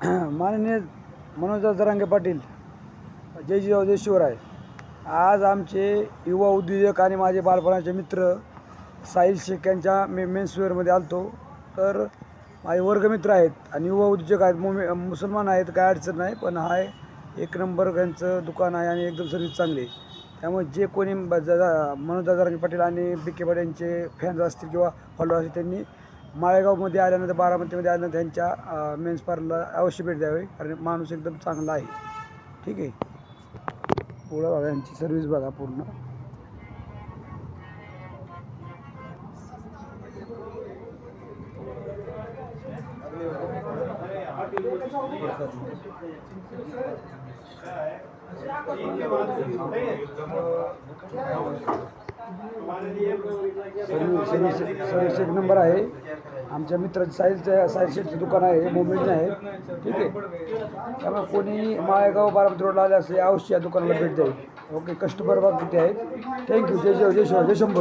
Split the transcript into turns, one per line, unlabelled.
माननीय मनोज जरांगे पाटील, जय जिजाऊ जय शिवराय. आज आमचे युवा उद्योजक आणि माझे बालपणाचे मित्र साहिल शेख यांच्या मेन्सवेअरमध्ये आलतो. तर माझे वर्गमित्र आहेत आणि युवा उद्योजक आहेत, मुसलमान आहेत, काय अडचण नाही. पण हा एक नंबर यांचं दुकान आहे आणि एकदम सर्विस चांगली आहे. त्यामुळे जे कोणी मनोज जरांगे पाटील आणि बी के पाटील यांचे फॅन्स असतील किंवा फॉलोअर असतील, त्यांनी माळेगावमध्ये आल्यानंतर, बारामतीमध्ये आल्यानंतर त्यांच्या मेन्स पार्लरला अवश्य भेट द्यावी, कारण माणूस एकदम चांगला आहे. ठीक आहे. पुढं बघा, यांची सर्विस बघा पूर्ण. सर्विस एक नंबर आहे. आमच्या मित्राचं साहिल शेठचं दुकान आहे, मुंबईला आहे. ठीक आहे. त्यामुळे कोणी माळेगाव बारामती रोडला आले असे अवश्य या दुकानाला भेट द्यावी. ओके. कस्टमर बघा किती आहेत. थँक्यू. जय शिव जय शिव जय शंभर.